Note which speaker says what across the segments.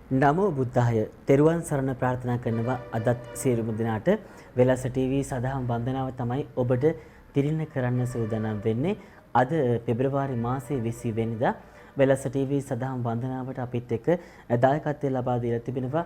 Speaker 1: නමෝ බුද්ධාය තෙරුවන් සරණ ප්‍රාර්ථනා කරනවා අදත් සියලුම දෙනාට වෙලස ටීවී සදහම් වන්දනාව තමයි ඔබට තිරින්න කරන්න සූදානම් වෙන්නේ අද පෙබරවාරි මාසයේ 20 වෙනිදා වෙලස ටීවී සදහම් වන්දනාවට අපිත් එක්ක දායකත්වය ලබා දීලා තිබෙනවා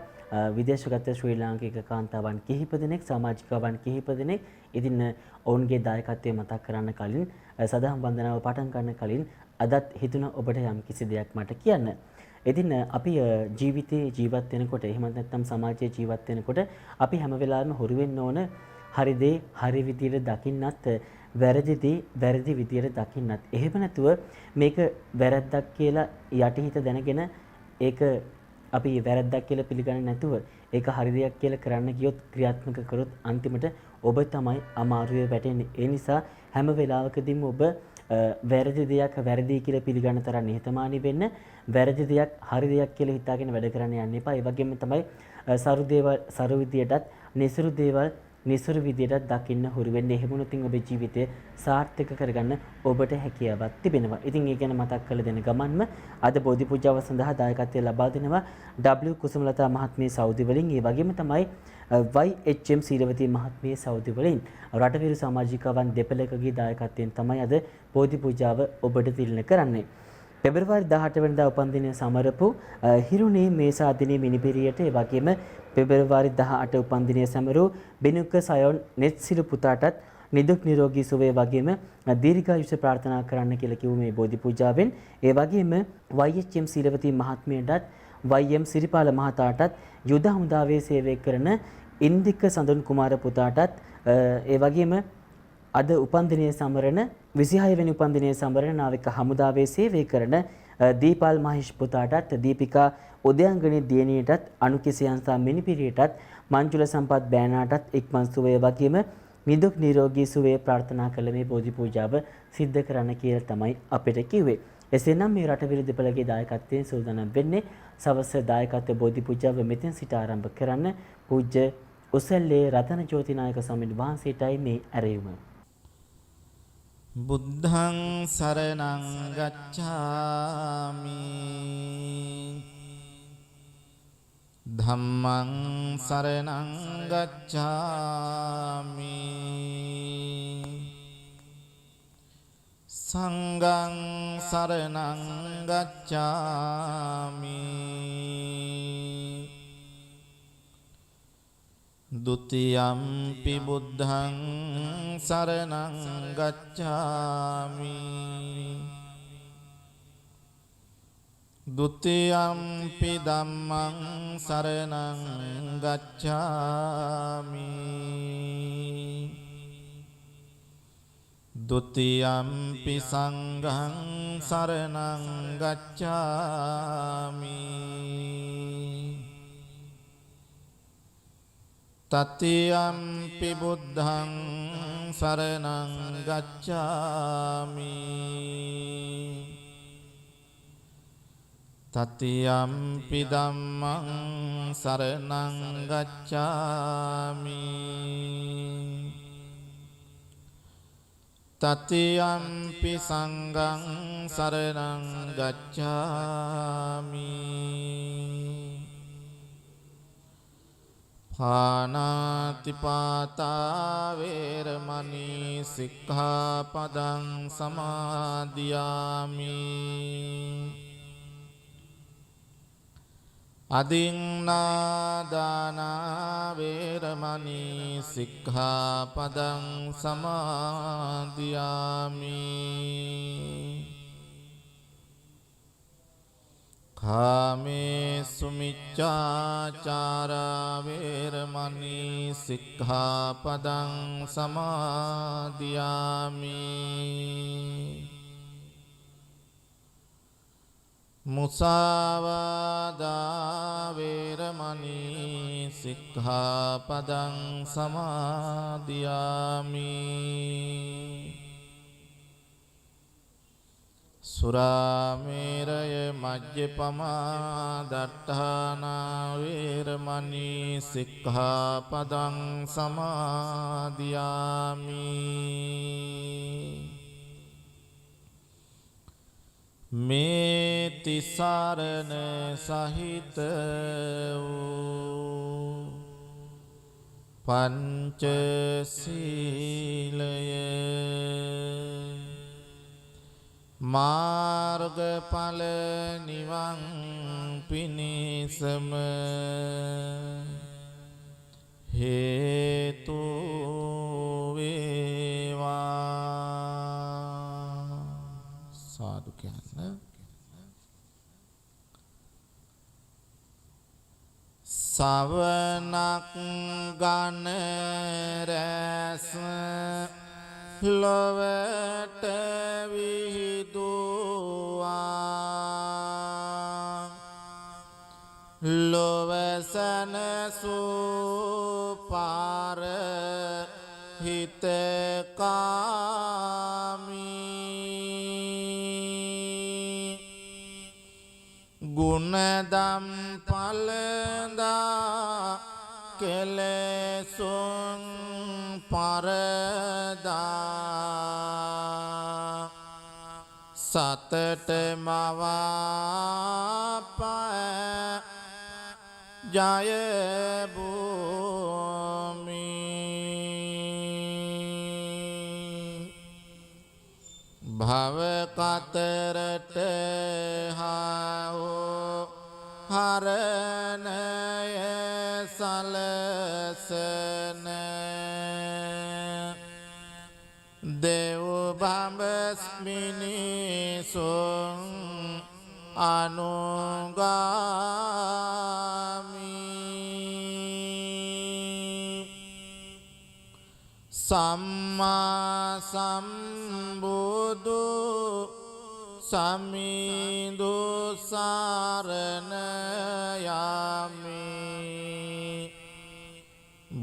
Speaker 1: විදේශගත ශ්‍රී ලාංකික කාන්තාවන් කිහිප දෙනෙක් සමාජිකවන් කිහිප දෙනෙක් ඉතින් ඔවුන්ගේ දායකත්වය මතක් කරන්න කලින් සදහම් වන්දනාව පටන් ගන්න කලින් අදත් හිතුණා ඔබට යම් කිසි දෙයක් මට කියන්න. ඉතින් අපි ජීවිතේ ජීවත් වෙනකොට එහෙම නැත්නම් සමාජයේ ජීවත් වෙනකොට අපි හැම වෙලාවෙම හුරු වෙන්න ඕන හරි දේ හරි විදියට දකින්නත් වැරදි දේ වැරදි විදියට දකින්නත්. එහෙම නැතුව මේක වැරද්දක් කියලා යටිහිත දැනගෙන ඒක අපි වැරද්දක් කියලා පිළිගන්නේ නැතුව ඒක හරි දෙයක් කියලා කරන්න ගියොත් ක්‍රියාත්මක කරොත් අන්තිමට ඔබ තමයි අමාරුවේ වැටෙන්නේ. ඒ නිසා හැම වෙලාවකදීම ඔබ වැරදි දෙයක් වැරදි කියලා පිළිගන්න තරම් නිහතමානී වෙන්න වැරදි දෙයක් හරි දෙයක් කියලා හිතාගෙන වැඩ කරන්න යන්න එපා. ඒ වගේම තමයි සරු දේවල් සරු විදියටත් නිසරු දේවල් නිසරු විදියටත් දකින්න හුරු වෙන්න. එහෙම වුණොත් ඔබේ ජීවිතය සාර්ථක කරගන්න ඔබට හැකියාවක් තිබෙනවා. ඉතින් ඒ ගැන මතක් කරලා දෙන ගමන්ම අද බෝධි පූජාව සඳහා දායකත්වය ලබා දෙනවා W කුසුමලතා මහත්මිය සෞදි වලින්. ඒ වගේම තමයි YHM සීලවතී මහත්මිය සෞදි වලින් රටවිරු සමාජිකවන් දෙපළකගේ දායකත්වයෙන් තමයි අද බෝධි පූජාව ඔබට තිළින කරන්නේ. පෙබරවාරි 18 වෙනිදා උපන්දිනය සමරපු හිරුණේ මේසා දිනේ මිනිපිරියට ඒ වගේම පෙබරවාරි 18 උපන්දිනය සමරු බිනුක සයොන් නෙත්සිලු පුතාටත් නිදුක් නිරෝගී සුවය වගේම දීර්ඝායුෂ ප්‍රාර්ථනා කරන්න කියලා කිව්ව මේ බෝධි පූජාවෙන් ඒ වගේම YHM සීලවතී මහත්මියටත් YM සිරිපාල මහතාටත් යුද හමුදාවේ සේවය කරන ඉන්දික සඳුන් කුමාර පුතාටත් ඒ වගේම අද උපන්දිනයේ සමරන 26 වෙනි උපන්දිනයේ සමරන නාවික හමුදාවේ සේවය කරන දීපල් මහේෂ් පුතාටත් දීපිකා උදයන්ගණී දියණියටත් අනුකිසියන්සා මිනිපිරියටත් මංජුල සම්පත් බෑනාටත් ඉක්මන් සුවය වගේම නිදුක් නිරෝගී සුවය ප්‍රාර්ථනා කළ මේ බෝධි පූජාව සිද්ධ කරන්න කියලා තමයි අපිට කිව්වේ. එසේනම් මේ රටවිරු දෙපළගේ දායකත්වයෙන් සූදානම් වෙන්නේ සවස් දායකත්ව බෝධි පූජාව මෙතෙන් සිට ආරම්භ කරන්න පූජ්‍ය උසල්ලේ රතන ජෝතිනායක ස්වාමීන් වහන්සේටයි මේ ඇරයුම.
Speaker 2: බුද්ධං සරණං ගච්ඡාමි ධම්මං සරණං ගච්ඡාමි සංඝං සරණං ගච්ඡාමි ဒုတိယံ පි බුද්ධං සරණං ගච්ඡාමි ဒုတိယံ පි ධම්මං සරණං ගච්ඡාමි ဒုတိယံ පි සංඝං සරණං ගච්ඡාමි තතියම්පි බුද්ධං සරණං ගච්ඡාමි තතියම්පි ධම්මං සරණං ගච්ඡාමි තතියම්පි සංඝං සරණං ගච්ඡාමි පානාතිපාතා වේරමණී සික්ඛාපදං සමාදියාමි අදින්නාදානා වේරමණී සික්ඛාපදං සමාදියාමි කාමේසු මිච්ඡාචාරා වේරමණී සික්ඛාපදං සමාදියාමි මුසාවාදා වේරමණී සික්ඛාපදං සමාදියාමි සුරාමේරය මජ්ජපමා දට්ඨානා වේරමණී සික්ඛාපදං සමාදියාමි මේ තිසරණ සහිත වූ පංචශීලය මාර්ගඵල නිවන් පිණිසම හේතු වේවා. සාදු කියන්න. සවනක් ගන රැස් ලොවට විහිදුවා ලොවසන සුපාර හිතකාමී ගුණදම් පලදා කෙලෙසුන් පරදා සතට මවාපෑ ජය භූමි භව කතරට හාවෝ හරණය සලසන දෙව් බඹස්මිනිසුන් අනුගාමී සම්මා සම්බුදු සමිඳු සරණ යමි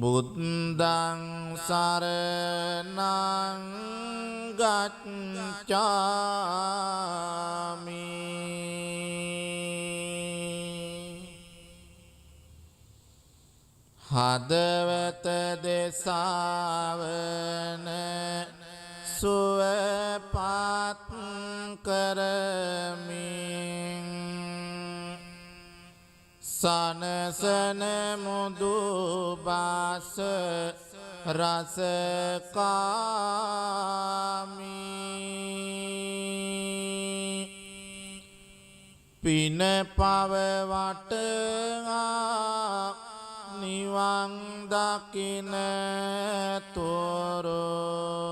Speaker 2: බුද්ධං සරණං ගච්ඡාමි හදවත දෙසාවන සුවපත් කරමින් සනසන මුදු බාස රසකාමී පින පව වටා නිවන් දකින තොරෝ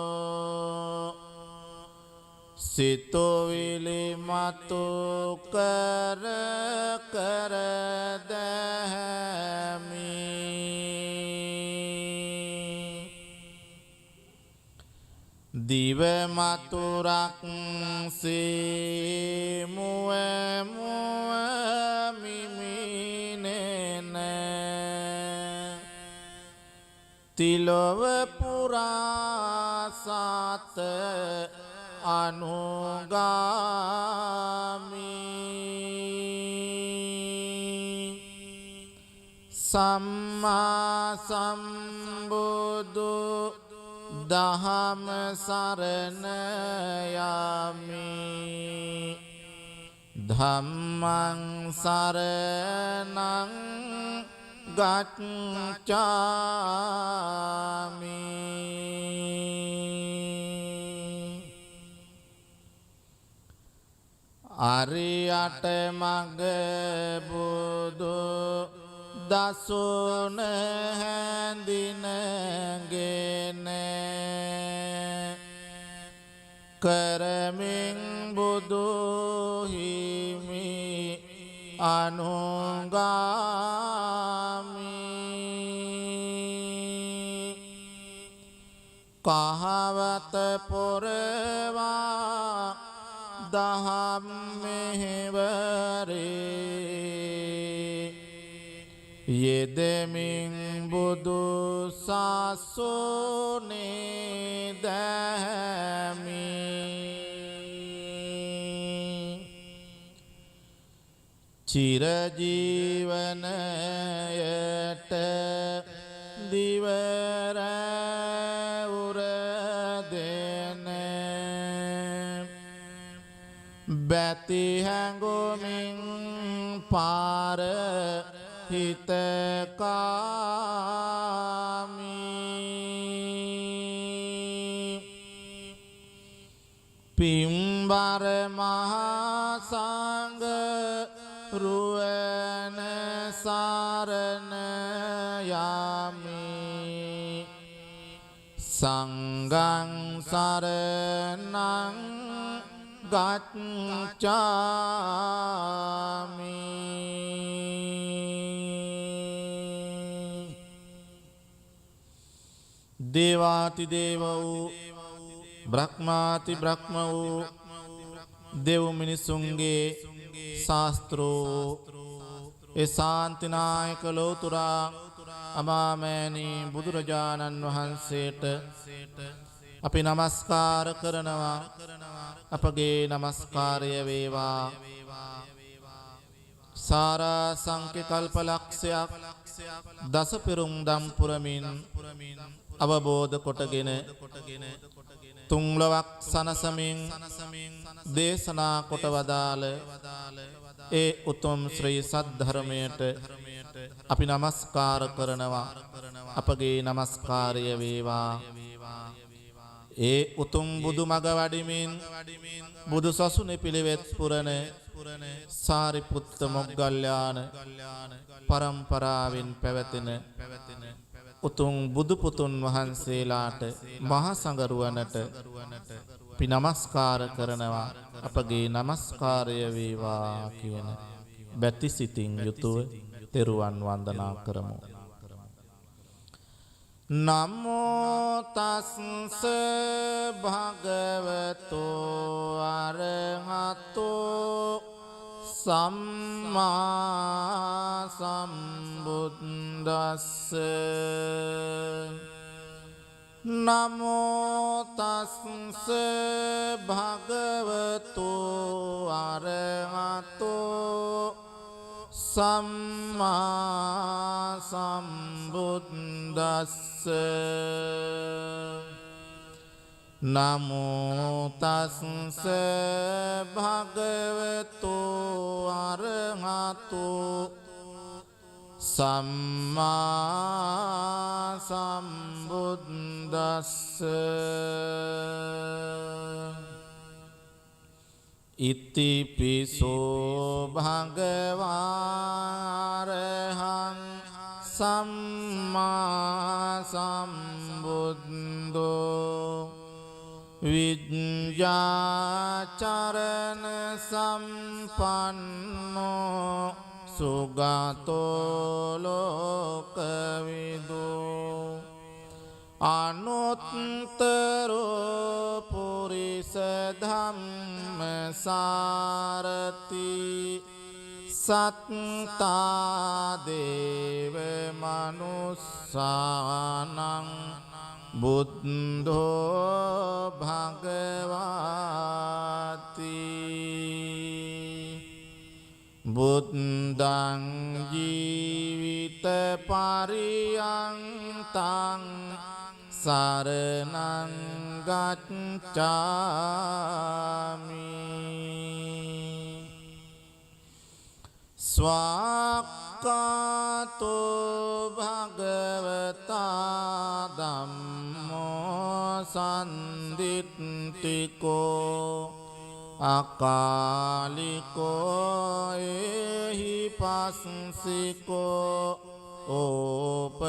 Speaker 2: සිතුවිලි මතු කර කර දැමි දිව මතුරක් සේ මුව මුව මිමිනෙන තිලොව පුරා සත අනුගාමී සම්මා සම්බුදු දහම සරණ යමි ධම්මං සරණං ගච්ඡාමි අරියට මග බුදු දසුන හැඳිනගෙන කරමින් බුදු හිමි අනුගාමී කහවත පොරවා දහම් මෙහෙවරේ යෙදෙමින් බුදු සසුනේ දැමි චිරජීවනයට දිවර උර දෙන බැති හැඟුමින් පාර හිතකාමී පිම්බර මහා සංඝ රුවන සරණ යමි සංඝං සරණං ගච්ඡාමි දේවාති දේව වූ බ්‍රහ්මාති බ්‍රහ්ම වූ දෙව් මිනිසුන්ගේ ශාස්ත්‍රෝ ඒ ශාන්තිනායක ලෝතුරා අමාමෑණී බුදුරජාණන් වහන්සේට අපි නමස්කාර කරනවා අපගේ නමස්කාරය වේවා සාරා සංඛ්‍ය කල්ප ලක්ෂයක් දස පෙරුම් දම් පුරමින් අවබෝධ කොටගෙන තුන්ලොවක් සනසමින් දේශනා කොට වදාළ ඒ උතුම් ශ්‍රී සද්ධර්මයට අපි නමස්කාර කරනවා අපගේ නමස්කාරය වේවා ඒ උතුම් බුදු මග වඩිමින් බුදු සසුනේ පිළිවෙත් පුරන සාරිපුත්ත මොග්ගල්ලාන පරම්පරාවෙන් පැවතෙන උතුම් බුදු පුතුන් වහන්සේලාට මහා සංඝරුවනට අපි නමස්කාර කරනවා අපගේ නමස්කාරය වේවා කියන බැති සිතින් යුතුව තෙරුවන් වන්දනා කරමු. නමෝ තස්ස භගවතෝ අරහතෝ සම්මා සම්බුද්දස්ස නමෝ තස්ස භගවතෝ අරහතෝ සම්මා සම්බුද්දස්ස නමෝ තස්ස භගවතෝ අරහතෝ සම්මා සම්බුද්දස්ස ඉතිපිසෝ භගවාරහං සම්මා සම්බුද්ධෝ විඤ්ඤාචරණ සම්පන්නෝ සුගතෝ ලෝකවිදෝ අනුත්තරෝ පුරිස ධම්මසාරති සත්තා දේව මනුස්සානං බුද්ධෝ භගවාති බුද්ධං ජීවිත පරියන්තං සරණං ගච්ඡාමි ස්වාක්ඛාතෝ භගවතා ධම්මෝ සම්දිත්තිකෝ අකාලිකෝ එහි පස්සිකෝ ඕපනයිකෝ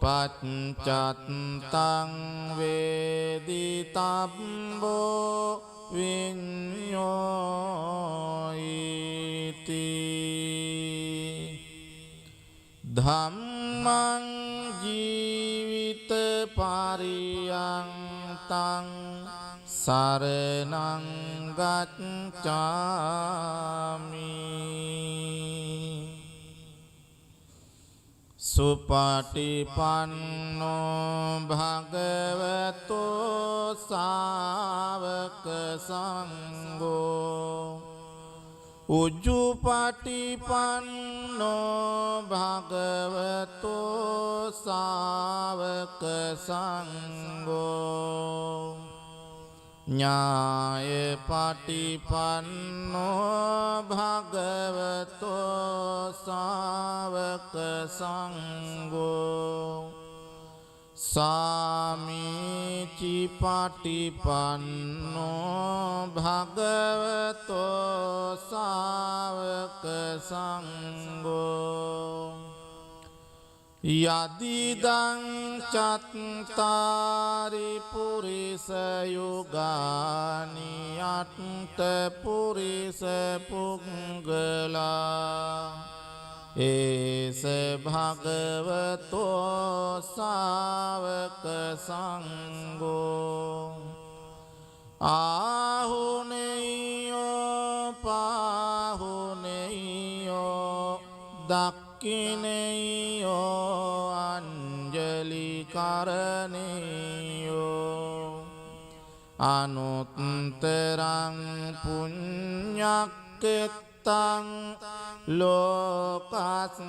Speaker 2: පච්චත්තං වේදිතබ්බෝ විඤ්ඤෝයිති ධම්මං ජීවිත පරියන්තං සරණං ගච්ඡාමි සුපටිපන්නෝ භගවතෝ ශාවක සංඝෝ උජුපටිපන්නෝ භගවතෝ ශාවක සංඝෝ ඥාය පටිපන්නෝ භගවතෝ සාවක සංඝෝ සාමීචි පටිපන්නෝ භගවතෝ සාවක සංඝෝ යදිදං චත්තාරි පුරිස යුගානි අට්ඨ පුරිස පුංගලා ඒස භගවතෝ සාවක සංඝෝ ආහුනේයෝ පාහුනේයෝ දක්ඛිනේයෝ අංජලි කරණේයෝ අනුත්තරං පුඤ්ඤක්ඛෙත්තං ලෝකස්වාති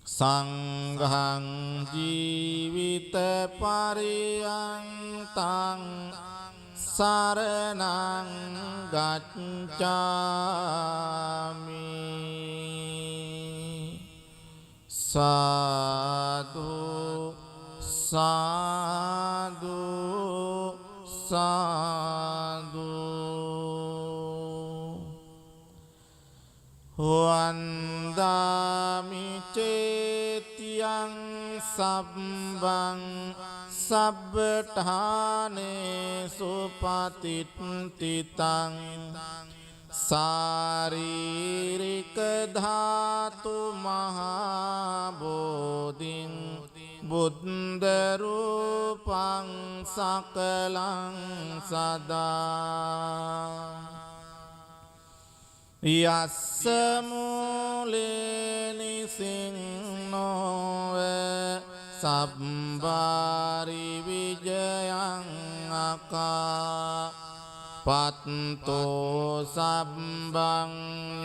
Speaker 2: සංඝං ජීවිත පරියන්තං සරණං ගච්ඡාමි සාදු සාදු සාදු වන්දාමි චේතියං සබ්බං සබ්බඨානේ සුපතිට්ඨිතං සාරීරික ධාතු මහා බෝධින් බුද්ධ රූපං සකලං සදා යස්ස මූලේ නිසින්නෝ සබ්බාරි විජයං අකා පත්තෝ සබ්බං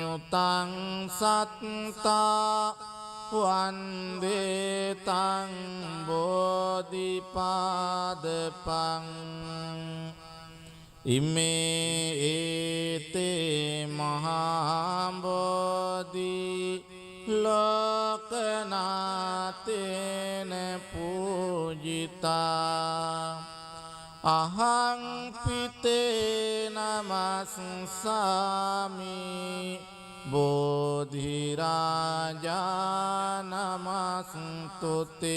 Speaker 2: යුතං සත්තා වන්දේ තං බෝධිපාදපං ඉමේ ඒතේ මහා බෝධි ලෝකනාතේන පූජිතා අහං පිතේ නමස්සාමි බෝධි රාජා නමස්තුතේ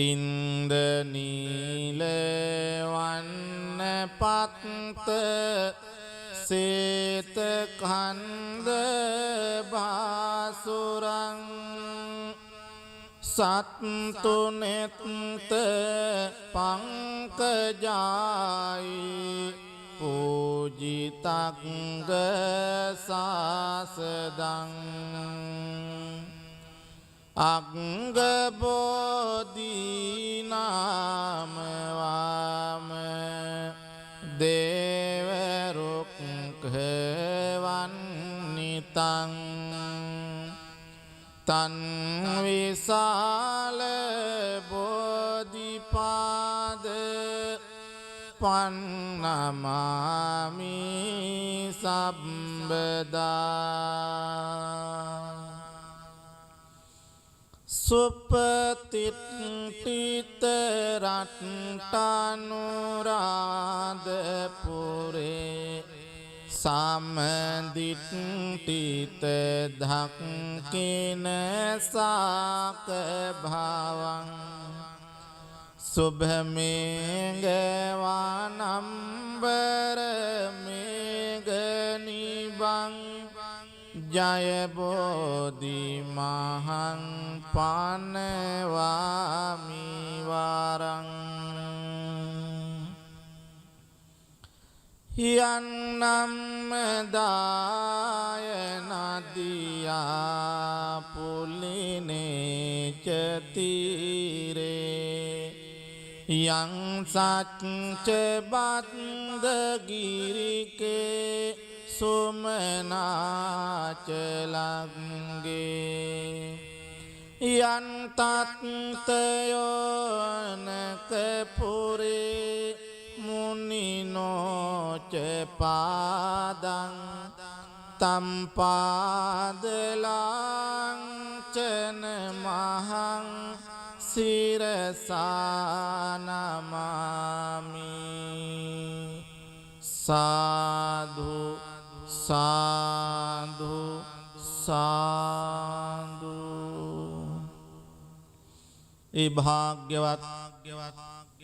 Speaker 2: ඉන්දනීල වන්න පත්ත සේත කන්ද බාසුරං සත්තුනෙත්ත පංකජායි පූජිතංග සාසදං අංගබෝධී නාමවාම දේවරුක්ඛවන්නිතං තන් විසාල බෝධිපාද පන්නමාමි සම්බදා සුපතිට්ඨිත රට්ටනුරාධපුරේ සමදිට්ඨිත ධක්ඛින සාක භවං සුභමේඝ වනම්බර මේඝ නිබං ජය බෝධි මහං පනවාමි වරං යන්නම් දාය නදියා පුලිනේ චතිරේ යං සච්ච බද්ද ගිරිකේ සුමනාචලංගේ යන්තත්තයෝනක පුරේ මුනිනෝච පාදං තම්පාදලාංචන මහං සිරසානමාමි සාධු සාධු සාධු. ඒ භාග්‍යවත්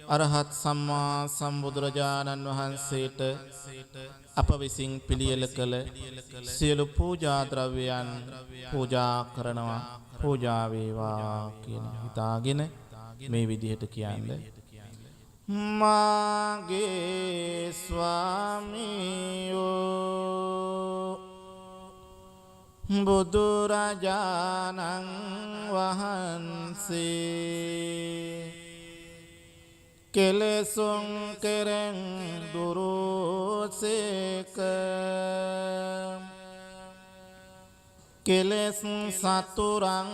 Speaker 2: අරහත් සම්මා සම්බුදුරජාණන් වහන්සේට අප විසින් පිළියෙල කළ සියලු පූජා ද්‍රව්‍යයන් පූජා කරනවා. පූජා වේවා කියන හිතාගෙන මේ විදිහට කියන්නේ මාගේ ස්වාමියෝ බුදුරජාණන් වහන්සේ කෙලෙසුන් කෙරෙන් දුරුසේක කෙලෙස් සතුරන්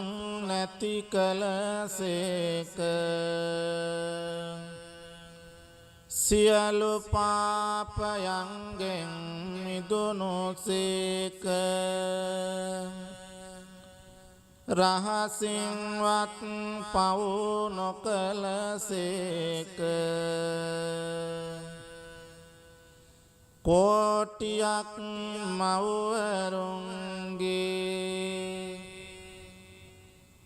Speaker 2: නැති කලසේක සියලු පාපයන්ගෙන් මිදුණුසේක රහසින්වත් පව් නොකලසේක කෝටියක් මව්වරුන්ගේ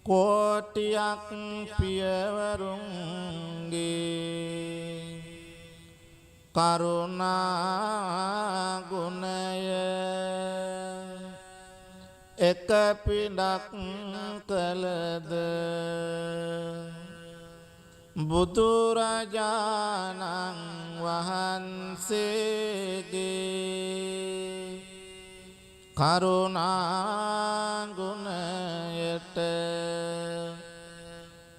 Speaker 2: කෝටියක් පියවරුන්ගේ කරුණා ගුණය එක පිඩක් කළද බුදුරජාණන් වහන්සේගේ කරුණා ගුණයට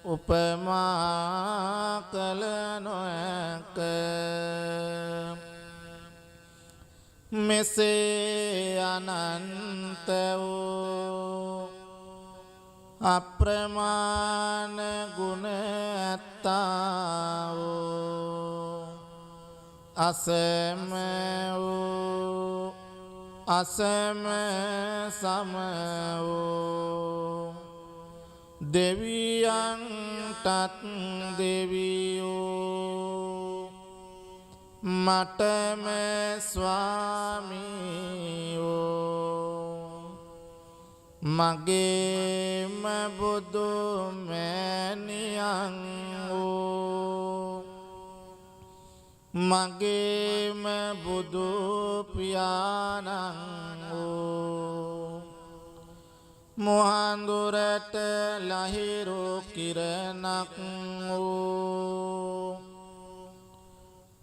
Speaker 2: උපමා කළ නොහැක. මෙසේ අනන්ත වූ අප්‍රමාණ ගුණ ඇත්තා වූ අසම වූ අසම සම වූ දෙවියන්ටත් දෙවියෝ මටම ස්වාමියෝ මගේම බුදු මෑණියන් වූ මගේම බුදු පියාණන් වූ මුහඳුරට ලහිරු කිරණක් වූ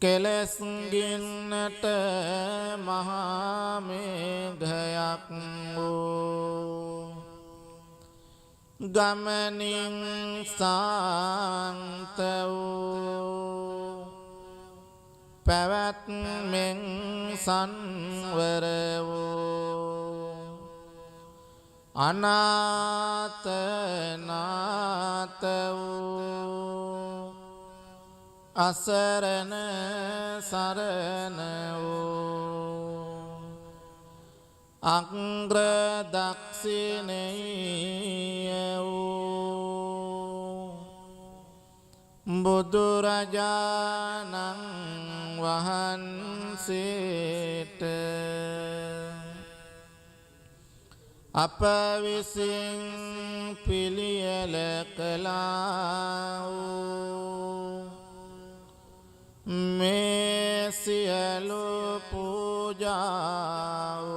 Speaker 2: කෙලෙස් ගින්නට මහා මේඝයක් වූ ගමනින් සාන්ත වූ පැවැත්මෙන් සංවර වූ අනාථ නාථ වූ අසරණ සරණ වූ අග්‍ර දක්ෂිණේය වූ බුදුරජාණන් වහන්සේට අප විසින් පිළියෙල කළා වූ මේ සියලු පූජාව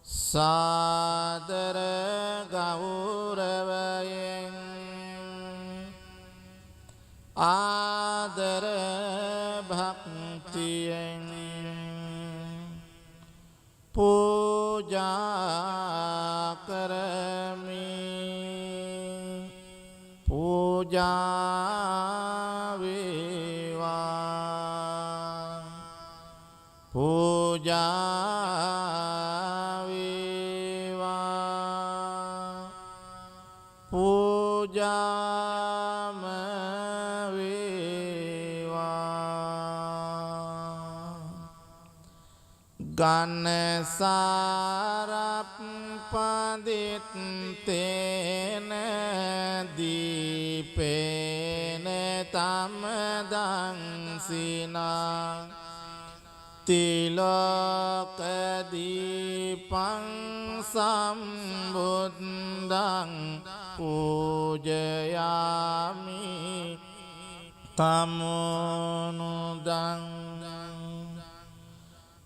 Speaker 2: සාදර ගෞරවයෙන් ආදර භක්තියෙන් පූජා කරමි පූජා වේවා පූජා වේවා ගනසාරප්පදිත්තේන දීපේන තමදංසිනා තිලෝකදීපං සම්බුද්ධං පූජයාමි තමනුදං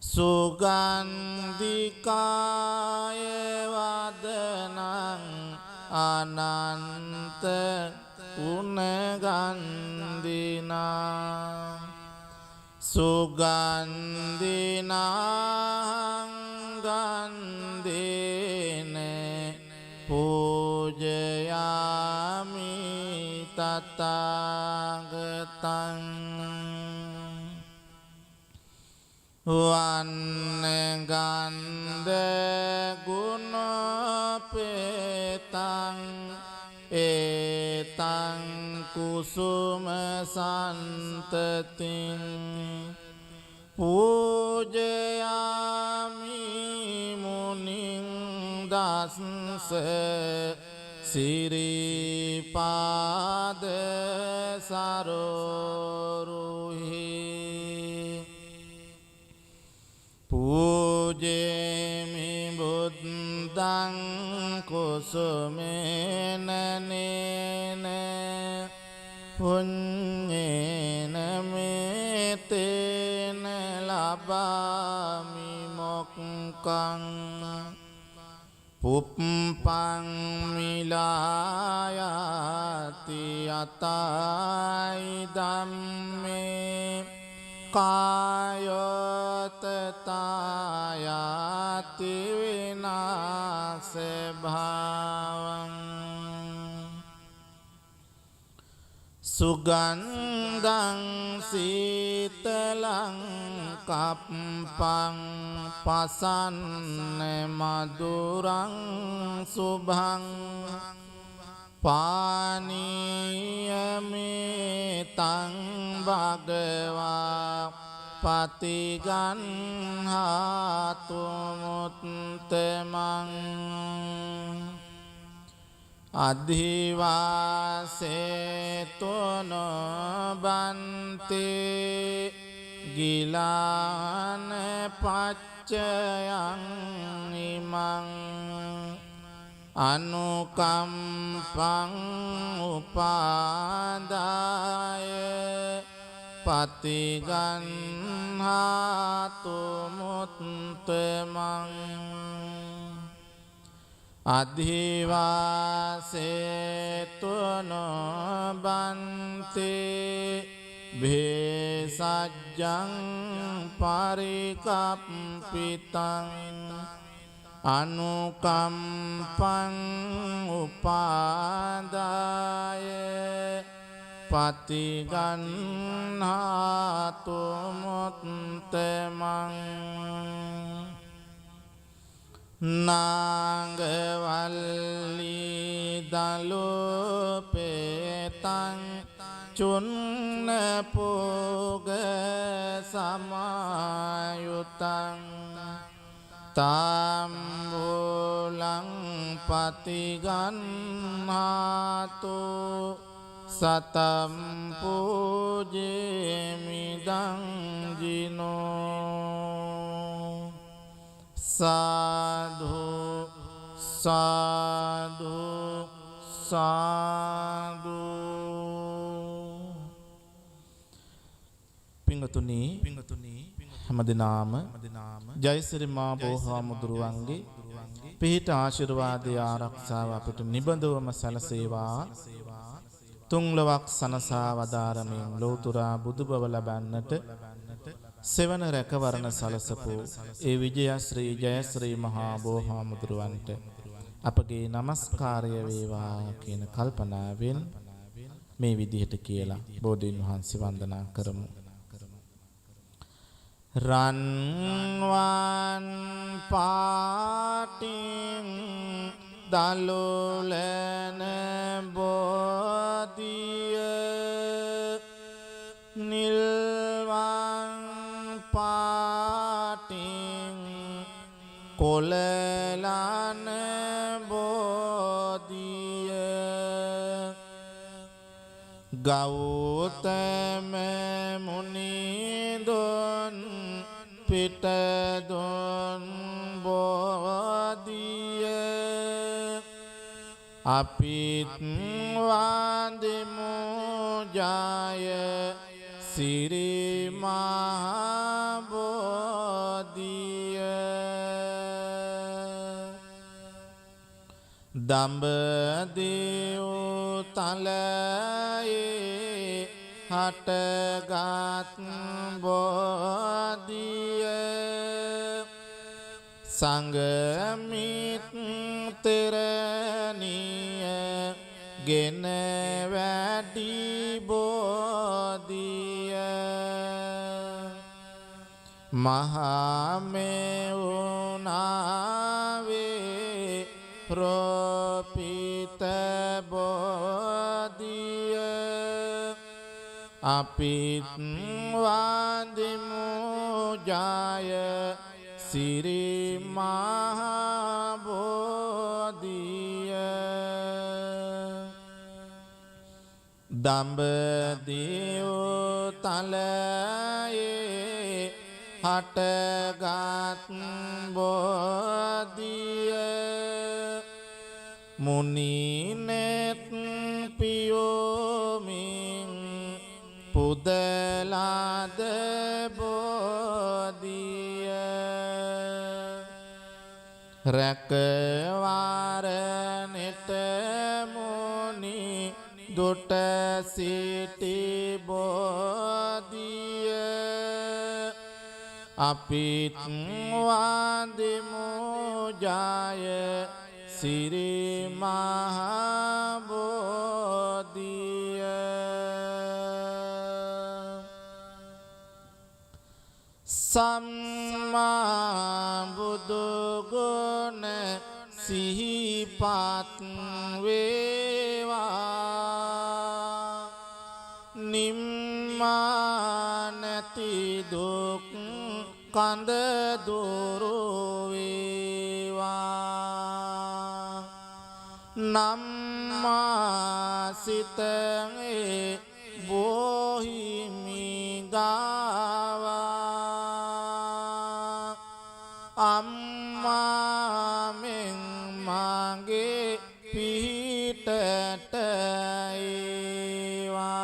Speaker 2: සුගන්ධිකාය වදනං අනන්ත උනගන්ධිනා සුගන්ධිනාං ගන්ධේන පූජයාමි තථාගතං වන්නගන්ධ ගුණපේතං ඒතං කුසුම සන්තතින් පූජයාමි මුනිං දස්ස සිරිපාද සරෝරුහි පූජේමි බුද්ධං කුසුමේන නේන පුඤ්ඤේන මේතේන ලබාමි මොක්ඛං පුප්පං මිලායති අතයි ධම්මේ කායතතායති විනාශ භාවං සුගන්ධං සීතලං කප්පං පසන්න මధుරං සුභං පානීයමේතං භගවා පතිගන්හාතු මුත්තමං අධිවාසේතොන බන්තේ ගිලාන පච්චයං ඉමං අනුකම්පං උපාදාය පතිගන්හාතු මුත්තමං අධිවාසේතොන බන්තේ භේසජ්ජං පරිකප්පිතං අනුකම්පං උපාදාය පතිගන්හාතු මුත්තමං නාගවල්ලි දලුපේතං චුන්න පෝග සමායුතං තාම්බුලං පතිගන්හාතු සතම් පූජේමිදං ජිනෝ සාධු සාධු සාධු. පිංගතුනි හැමදෙනාම ජයසිරි මා බෝහාමුදුරුවන්ගේ පිහිට ආශිර්වාදය ආරක්ෂාව අපට නිබඳවම සැලසේවා. තුන්ලොවක් සනසා වදාරමින් ලෝතුරා බුදුබව ලබන්නට සෙවන රැකවරණ සලසපු ඒ විජයශ්‍රී ජයශ්‍රී මහා බෝහාමුදුරුවන්ට අපගේ නමස්කාරය වේවා කියන කල්පනාවෙන් මේ විදිහට කියලා බෝධීන් වහන්සේ වන්දනා කරමු. රන්වන් පාටින් දලුලන බෝධිය නිල්වන් පාටින් පොළලන බෝධිය ගෞතම මුනිදුන් පිටදුන් බෝධිය අපිත් වන්දිමු ජය සිරි මහා බෝධිය දඹදිව් තලයේ හටගත් බෝධිය සංගමිත්තරණිය ගෙන වැඩි බෝධිය මහමෙවුනාවේ රෝපිත බෝධිය අපිත් වන්දිමු ජය සිරි මහා බෝධිය දඹදිව් තලයේ හටගත් බෝධිය මුනිනෙත් පියෝමින් පුදලාද බෝධිය රැකවාරනෙට මුනි දුට සිටි බෝධිය අපිත් වන්දිමු ජය සිරි මහා බෝධිය සම්මා බුදු ගුණ සිහිපත් වේවා නිම්මා නැති දුක් කඳ දුරු වේවා නම්මා සිතේ බොහිමි ගාවා අම්මා මෙන් මගේ පිහිටට ඒවා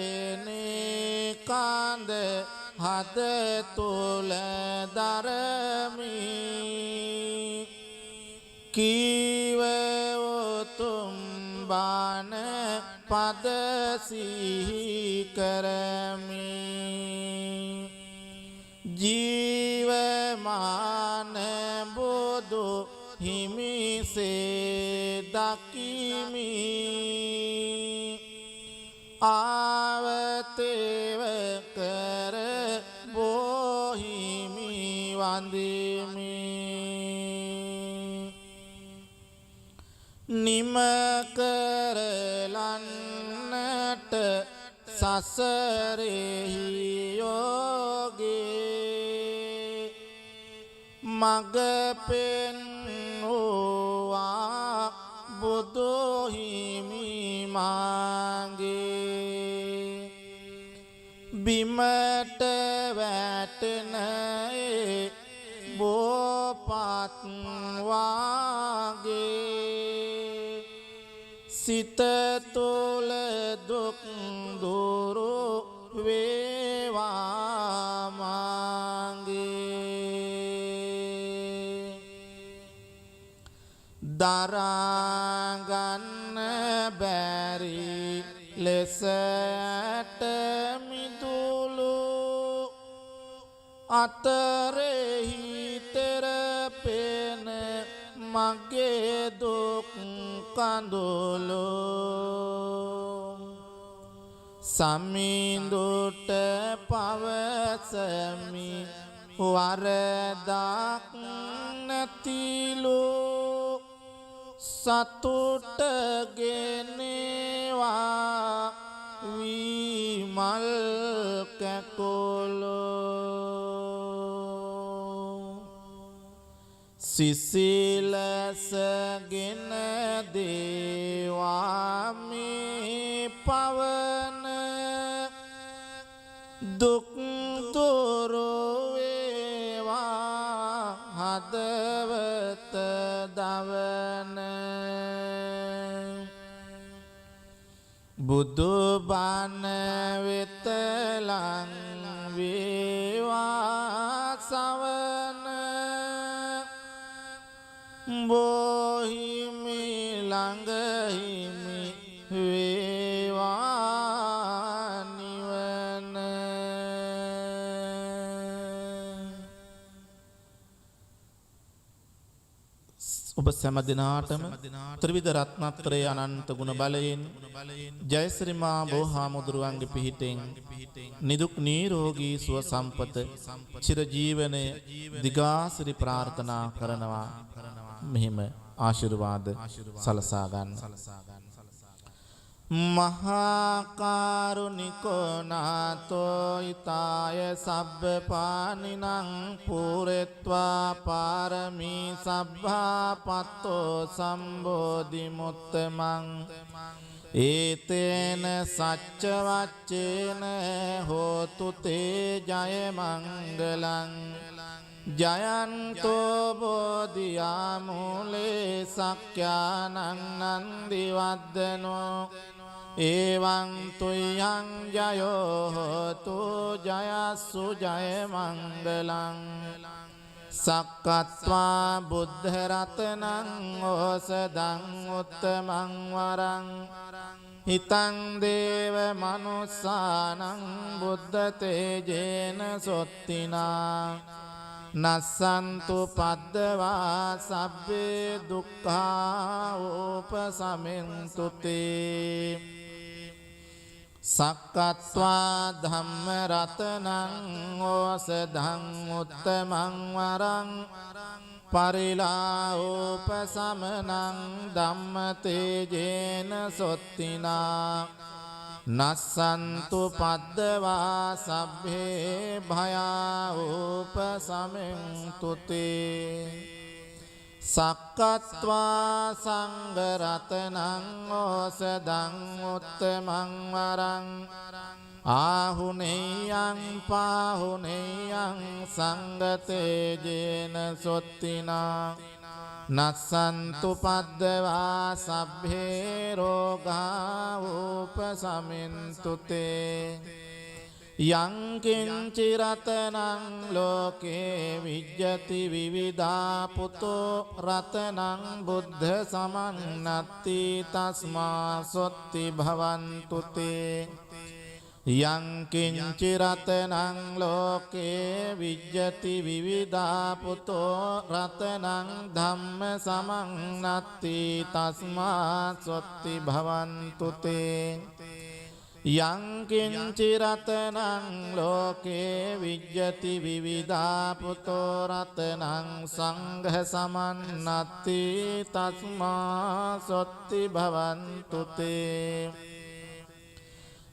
Speaker 2: පැවසෙනේ කඳ හද තුල දරමි කීව උතුම් බණ පද සිහි කරමි ජීවමාන බුදු හිමිසේ දකිමි ආවතේව කර බොහිමි වන්දිමි නිම කරලන්නට සසරෙහි යෝගේ මග පෙන්වුවා බුදු හිමි මාගේ බිමට වැටෙන බෝපත් වාගේ සිත තුළ දුක් දුරු වේවා මාගේ දරාගන්න බැරි ලෙසට මිදුළු අතරෙහි තෙරපෙන මගේ දුක් කඳුළු සමිඳුට පවසමි වරදක් නැතිලු සතුට ගෙනවා විමල් කැක කුලෝ සිසිලසගෙන දේවාමි පවන දුක් දුරුවේවා හදවත දවන බුදු බණ වෙත ලං වේවා සවන බොහිමි ළඟහිමි වේවා නිවන ඔබ සෑම දිනාටම ත්‍රිවිධ රත්නත්‍රයේ අනන්ත ගුණ බලයෙන් ජයශ්‍රී මා බෝහාමුදුරුවන්ගේ පිහිටෙන් නිදුක් නිරෝගී සුව සම්පත චිරජීවනය දිගාසිරි ප්‍රාර්ථනා කරනවා. මෙහිම ආශිර්වාද සලසා ගන්න. මහා කරුණිකෝ නාතෝ ඊතාය සබ්බපානිනං පුරෙත්වා පාරමී සබ්බා පත්තෝ සම්බෝධි මුත්තමං ඒතේන සච්ච වච්චේන හෝතු තේ ජය මංගලං ජයන්තෝ බෝධියා මූලේ සක්ඛානං නන්දි වද්දනෝ එවං තුයං ජයෝ හෝතු ජයස්සු ජය මංගලං සක්කත්වා බුද්ධ රතනං ඕසදං උත්තමං වරං හිතං දේව මනුස්සානං බුද්ධ තේජේන සොත්තිනා නස්සන්තු පද්දවා සබ්බේ දුක්ඛා උපසමෙන්තු තේ සක්කත්වා ධම්ම රතනං ඕසදං උත්තමං වරං පරිලා උපසමනං ධම්ම තේජේන සොත්තිනා නස්සන්තු පද්දවා සබ්බේ භයා උපසමෙන්තු තේ සක්කත්වා සංඝ රතනං ඕසදං උත්තමං වරං ආහුනේයං පාහුනේයං සංඝ තේජේන සොත්තිනා නස්සන්තු පද්දවා සබ්බේ රෝගා උපසමින්තු තේ යං කිංචි රතනං ලෝකේ විජ්ජති විවිධා පුතෝ රතනං බුද්ධ සමන්නත්ති තස්මා සොත්ති භවන්තු තේ යං කිංචි රතනං ලෝකේ විජ්ජති විවිධා පුතෝ රතනං ධම්ම සමන්නත්ති තස්මා සොත්ති භවන්තු තේ යං කිංචි රතනං ලෝකේ විජ්ජති විවිධා පුතෝ රතනං සංඝ සමන්නත්ති තස්මා සොත්ති භවන්තු තේ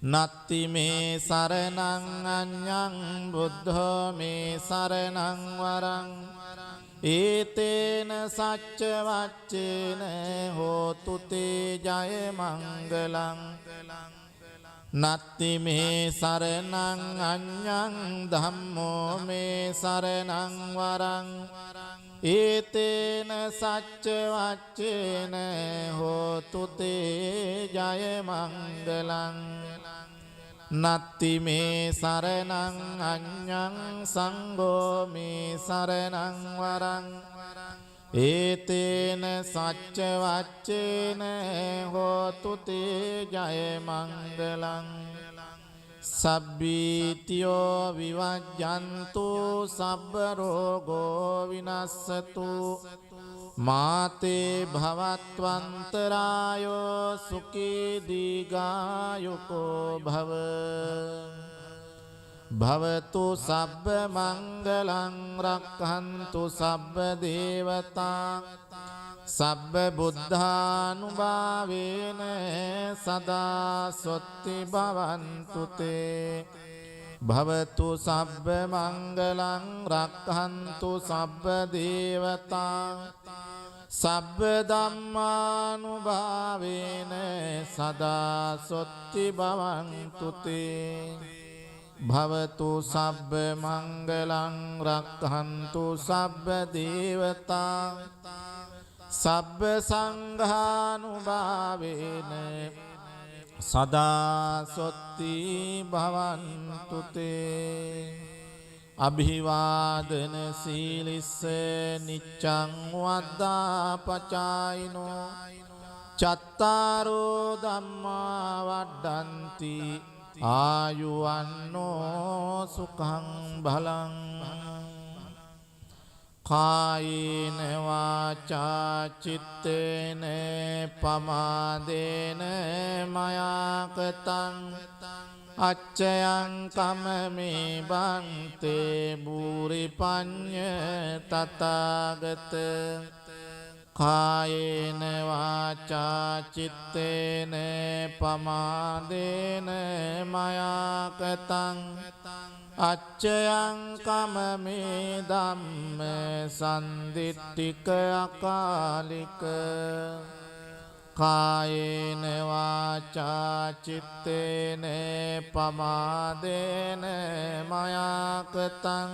Speaker 2: නත්ති මේ සරණං අඤ්ඤං බුද්ධෝ මේ සරණං වරං ඒතේන සච්ච වච්චේන හෝතු තේ ජය මංගලං නත්ති මේ සරණං අඤ්ඤං ධම්මෝ මේ සරණං වරං ඒතේන සච්ච වච්චේන හෝතු තේ ජය මංගලං නත්ති මේ සරණං අඤ්ඤං සංඝෝ මේ සරණං වරං ඒතේන සච්ච වච්චේන හෝතු තේ ජය මංගලං සබ්බීතියෝ විවජ්ජන්තු සබ්බ රෝගෝ විනස්සතු මාතේ භවත්වන්තරායෝ සුඛී දීඝායුකෝ භව භවතු සබ්බ මංගලං රක්ඛන්තු සබ්බ දේවතා සබ්බ බුද්ධානුභාවේන සදා සොත්ති භවන්තු තේ භවතු සබ්බ මංගලං රක්ඛන්තු සබ්බ දේවතා සබ්බ ධම්මානුභාවේන සදා සොත්ති භවන්තු තේ භවතු සබ්බ මංගලං රක්ඛන්තු සබ්බ දේවතා සබ්බ සංඝානුභාවේන සදා සොත්ති භවන්තු තේ අභිවාදන සීලිස්ස නිච්ඡං වද්දාපචායිනෝ චත්තාරෝ ධම්මා වඩ්ඩන්ති ආයුවන්නෝ සුඛං බලං කායේන වාචා චිත්තේන පමාදේන මයාකතං අච්චයං කමමේ බන්තේ බුරි පඤ්ඤ තථාගත කායේන වාචා චිත්තේන පමාදේන මයාකතං අච්චයං කමමේ ධම්ම සන්දිට්ඨික අකාලික කායේන වාචා චිත්තේන පමාදේන මයාකතං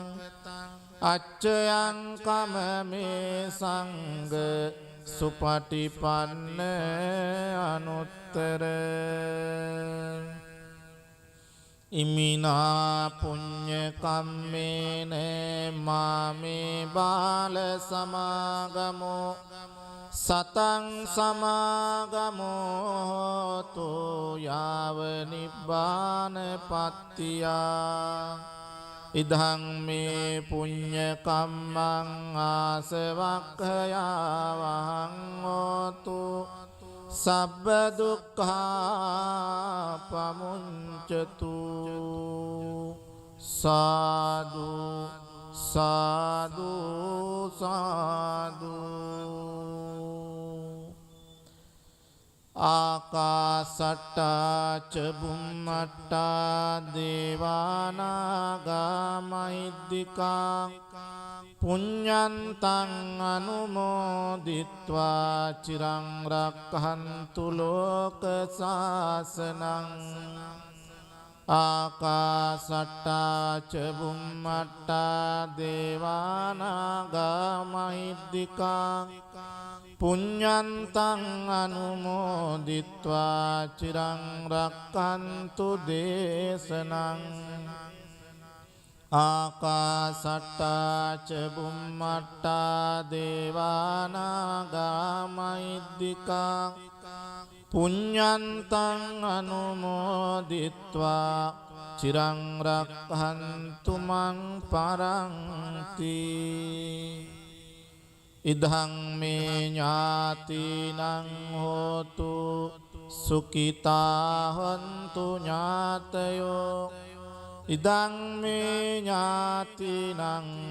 Speaker 2: අච්චයං කමමේ සංඝ සුපටිපන්න අනුත්තර ඉමිනා පුඤ්ඤ කම්මේන මාමේ බාල සමාගමෝ සතං සමාගමෝ තෝ යාව නිබ්බාන පත්තියා ඉදං මේ පුඤ්ඤ කම්මං ආසවක්ඛයා වහං හෝතු සබ්බ දුක්ඛා පමුඤ්චතු සාදු සාදු සාදු ආකාසට්ටා ච බුම්මට්ටා දේවානාගා මහිද්దికා පුඤ්ඤන්තං අනුමෝදිත්වා චිරං රක්ඛන්තු ලෝක සාසනං ආකාසට්ටා ච බුම්මට්ටා දේවානාගා මහිද්దికා පුඤ්ඤන්තං අනුමෝදිත්වා චිරං රක්ඛන්තු දේශනං ආකාසට්ටා ච බුම්මට්ටා දේවානාගා මහිද්దికා පුඤ්ඤන්තං අනුමෝදිත්වා චිරං රක්ඛන්තු මං පරන්ති ඉදං මේ ඥාතිනං හෝතු සුඛිතා හොන්තු ඥාතයෝ ඉදං මේ ඥාතිනං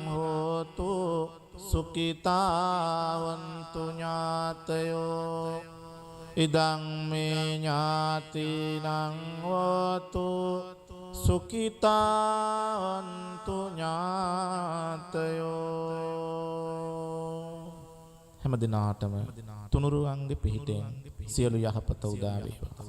Speaker 2: හෝතු සුඛිතා හොන්තු ඥාතයෝ ඉදං මේ ඥාතිනං හෝතු සුඛිතා හොන්තු ඥාතයෝ හැම දිනාටම තුනුරුවන්ගේ පිහිටෙන් සියලු යහපත උදා වේවා.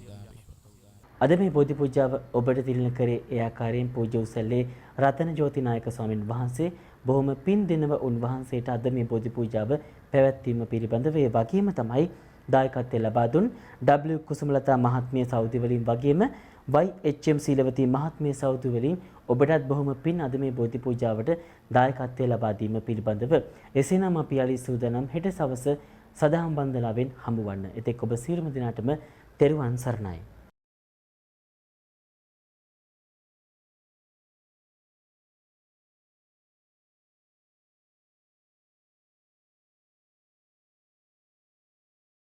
Speaker 1: අද මේ බෝධි පූජාව ඔබට තිළින කරේ ඒ ආකාරයෙන් පූජ්‍ය උසල්ලේ රතන ජෝති නායක ස්වාමින් වහන්සේ බොහොම පින් දෙනව උන්වහන්සේට අද මේ බෝධි පූජාව පැවැත්වීම පිළිබඳව ඒ වගේම තමයි දායකත්වය ලබා දුන් W කුසුමලතා මහත්මිය සෞදි වලින් වගේම YHM සීලවතී මහත්මිය සෞදි වලින් ඔබටත් බොහොම පින් අද මේ බෝධි පූජාවට දායකත්වය ලබා දීම පිළිබඳව. එසේනම් අපි යාලි සූදානම් හෙට සවස සදහම් වන්දනාවෙන් හමු වන්න. එතෙක් ඔබ සියලුම දෙනාටම තෙරුවන් සරණයි.